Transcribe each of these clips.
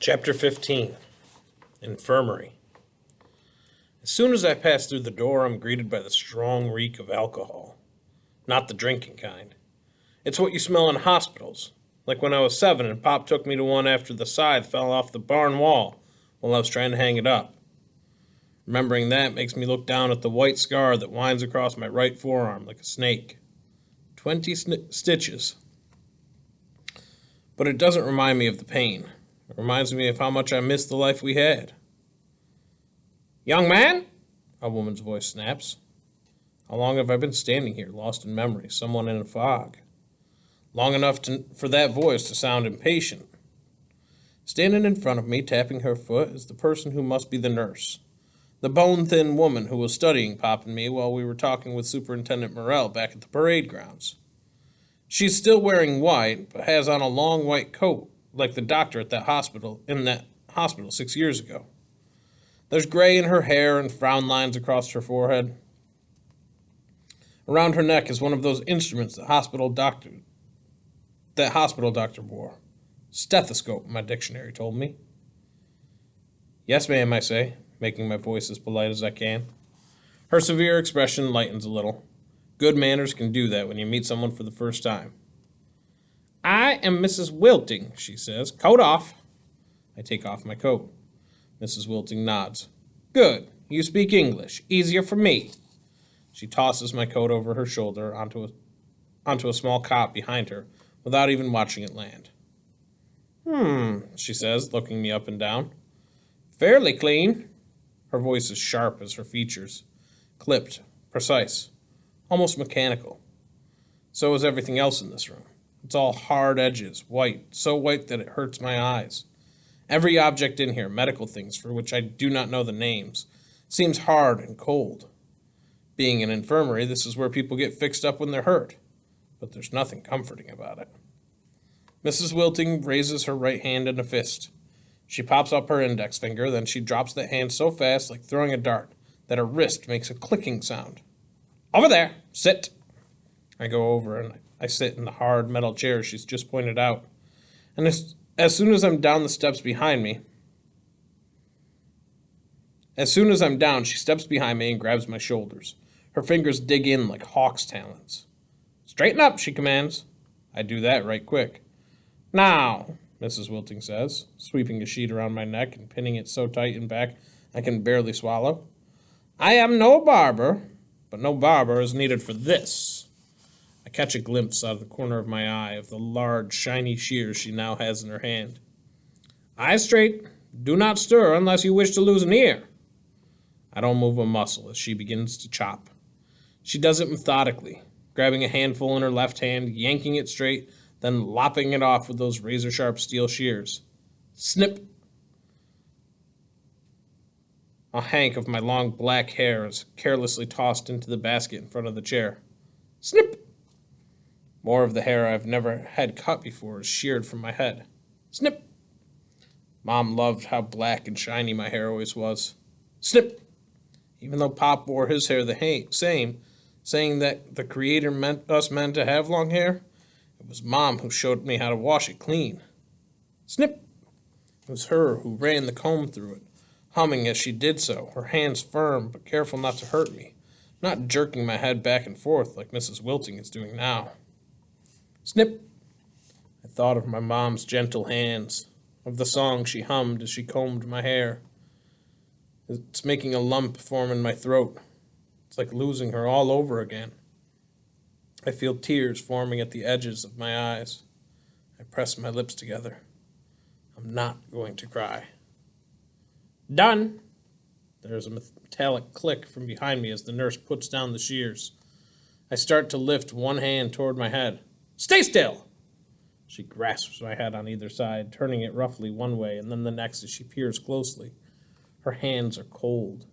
Chapter 15. Infirmary. As soon as I pass through the door, I'm greeted by the strong reek of alcohol. Not the drinking kind. It's what you smell in hospitals. Like when I was 7 and Pop took me to one after the scythe fell off the barn wall while I was trying to hang it up. Remembering that makes me look down at the white scar that winds across my right forearm like a snake. 20 stitches. But it doesn't remind me of the pain. It reminds me of how much I miss the life we had. "Young man?" a woman's voice snaps. How long have I been standing here, lost in memory, someone in a fog? Long enough for that voice to sound impatient. Standing in front of me, tapping her foot, is the person who must be the nurse. The bone-thin woman who was studying Pop and me while we were talking with Superintendent Morrell back at the parade grounds. She's still wearing white, but has on a long white coat, like the doctor at that hospital 6 years ago. There's gray in her hair and frown lines across her forehead. Around her neck is one of those instruments that hospital doctor wore. Stethoscope, my dictionary told me. "Yes, ma'am," I say, making my voice as polite as I can. Her severe expression lightens a little. Good manners can do that when you meet someone for the first time. "I am Mrs. Wilting," she says. "Coat off." I take off my coat. Mrs. Wilting nods. "Good. You speak English. Easier for me." She tosses my coat over her shoulder onto a small cot behind her without even watching it land. She says, looking me up and down. "Fairly clean." Her voice is sharp as her features. Clipped, precise, almost mechanical. So is everything else in this room. It's all hard edges, white, so white that it hurts my eyes. Every object in here, medical things for which I do not know the names, seems hard and cold. Being an infirmary, this is where people get fixed up when they're hurt. But there's nothing comforting about it. Mrs. Wilting raises her right hand in a fist. She pops up her index finger, then she drops that hand so fast, like throwing a dart, that her wrist makes a clicking sound. "Over there! Sit!" I go over and I sit in the hard metal chair she's just pointed out. And as soon as I'm down, she steps behind me and grabs my shoulders. Her fingers dig in like hawk's talons. "Straighten up," she commands. I do that right quick. "Now," Mrs. Wilting says, sweeping a sheet around my neck and pinning it so tight and back I can barely swallow. "I am no barber, but no barber is needed for this." I catch a glimpse out of the corner of my eye of the large, shiny shears she now has in her hand. "Eyes straight. Do not stir unless you wish to lose an ear." I don't move a muscle as she begins to chop. She does it methodically, grabbing a handful in her left hand, yanking it straight, then lopping it off with those razor-sharp steel shears. Snip! A hank of my long black hair is carelessly tossed into the basket in front of the chair. Snip! More of the hair I've never had cut before is sheared from my head. Snip! Mom loved how black and shiny my hair always was. Snip! Even though Pop wore his hair the same, saying that the Creator meant us men to have long hair, it was Mom who showed me how to wash it clean. Snip! It was her who ran the comb through it, humming as she did so, her hands firm but careful not to hurt me, not jerking my head back and forth like Mrs. Wilting is doing now. Snip! I thought of my mom's gentle hands, of the song she hummed as she combed my hair. It's making a lump form in my throat. It's like losing her all over again. I feel tears forming at the edges of my eyes. I press my lips together. I'm not going to cry. Done! There's a metallic click from behind me as the nurse puts down the shears. I start to lift one hand toward my head. Stay still! She grasps my head on either side, turning it roughly one way and then the next as she peers closely. Her hands are cold.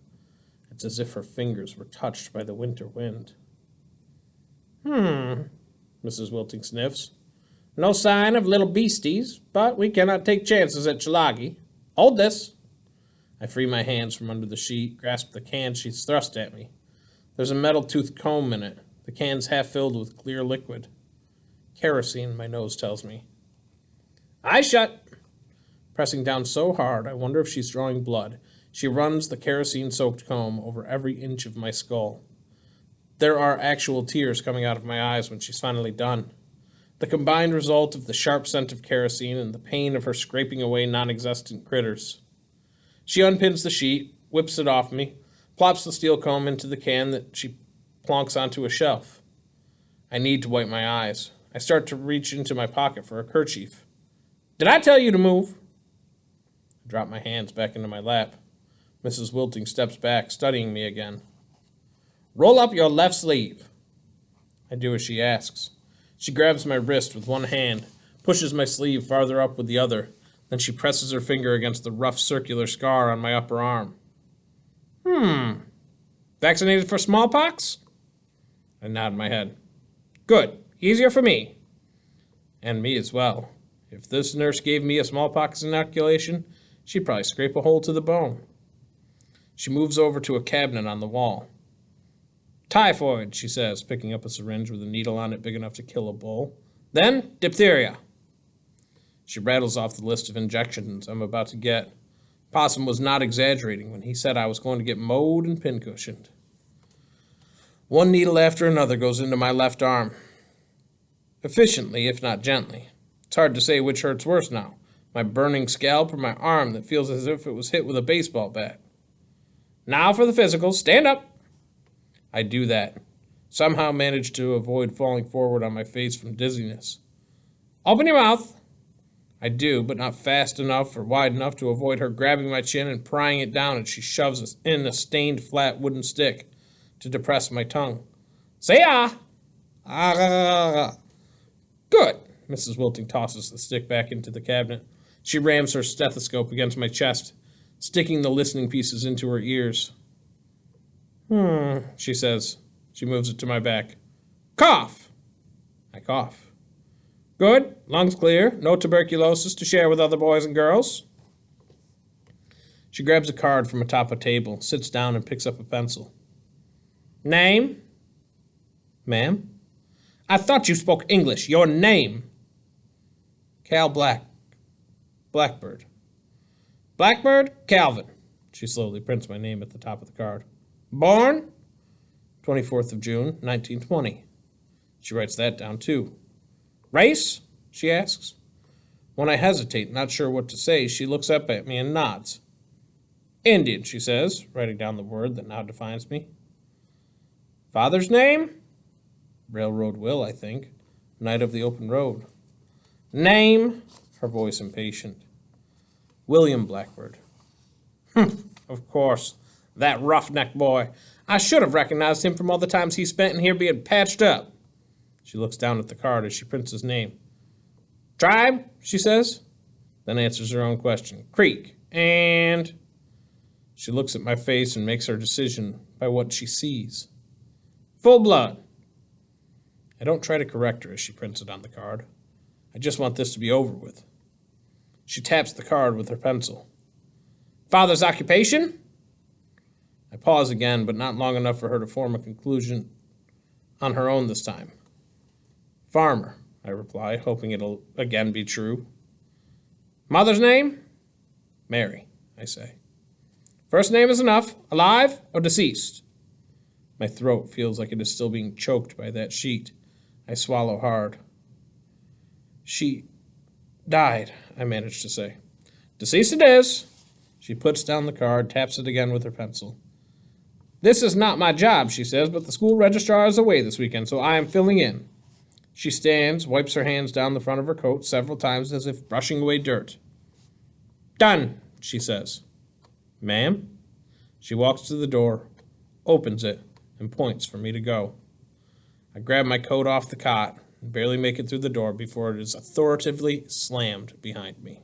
It's as if her fingers were touched by the winter wind. Mrs. Wilting sniffs. No sign of little beasties, but we cannot take chances at Chalagi. Hold this. I free my hands from under the sheet, grasp the can she's thrust at me. There's a metal-toothed comb in it. The can's half filled with clear liquid. Kerosene, my nose tells me. Eyes shut. pressing down so hard I wonder if she's drawing blood. She runs the kerosene-soaked comb over every inch of my skull. There are actual tears coming out of my eyes when she's finally done. The combined result of the sharp scent of kerosene and the pain of her scraping away non-existent critters. She unpins the sheet, whips it off me, plops the steel comb into the can that she plonks onto a shelf. I need to wipe my eyes. I start to reach into my pocket for a kerchief. Did I tell you to move? I drop my hands back into my lap. Mrs. Wilting steps back, studying me again. Roll up your left sleeve. I do as she asks. She grabs my wrist with one hand, pushes my sleeve farther up with the other, then she presses her finger against the rough circular scar on my upper arm. Vaccinated for smallpox? I nod my head. Good. Easier for me. And me as well. If this nurse gave me a smallpox inoculation, she'd probably scrape a hole to the bone. She moves over to a cabinet on the wall. Typhoid, she says, picking up a syringe with a needle on it big enough to kill a bull. Then, diphtheria. She rattles off the list of injections I'm about to get. Possum was not exaggerating when he said I was going to get mowed and pincushioned. One needle after another goes into my left arm. Efficiently, if not gently. It's hard to say which hurts worse now, my burning scalp or my arm that feels as if it was hit with a baseball bat. Now for the physical. Stand up. I do that. Somehow manage to avoid falling forward on my face from dizziness. Open your mouth. I do, but not fast enough or wide enough to avoid her grabbing my chin and prying it down as she shoves in a stained flat wooden stick to depress my tongue. Say ah! Ah! Good. Mrs. Wilting tosses the stick back into the cabinet. She rams her stethoscope against my chest, sticking the listening pieces into her ears. She says. She moves it to my back. Cough! I cough. Good. Lungs clear. No tuberculosis to share with other boys and girls. She grabs a card from atop a table, sits down and picks up a pencil. Name? Ma'am? I thought you spoke English. Your name? Cal Blackbird. Blackbird Calvin. She slowly prints my name at the top of the card. Born? 24th of June, 1920. She writes that down, too. Race? She asks. When I hesitate, not sure what to say, she looks up at me and nods. Indian, she says, writing down the word that now defines me. Father's name? Railroad Will, I think. Knight of the Open Road. Name? Her voice impatient. William Blackbird. Of course. That roughneck boy. I should have recognized him from all the times he spent in here being patched up. She looks down at the card as she prints his name. Tribe, she says, then answers her own question. Creek. And... She looks at my face and makes her decision by what she sees. Full blood. I don't try to correct her as she prints it on the card. I just want this to be over with. She taps the card with her pencil. Father's occupation? I pause again, but not long enough for her to form a conclusion on her own this time. Farmer, I reply, hoping it'll again be true. Mother's name? Mary, I say. First name is enough. Alive or deceased? My throat feels like it is still being choked by that sheet. I swallow hard. She died, I manage to say. Deceased it is. She puts down the card, taps it again with her pencil. This is not my job, she says, but the school registrar is away this weekend, so I am filling in. She stands, wipes her hands down the front of her coat several times as if brushing away dirt. Done, she says. Ma'am? She walks to the door, opens it, and points for me to go. I grab my coat off the cot and barely make it through the door before it is authoritatively slammed behind me.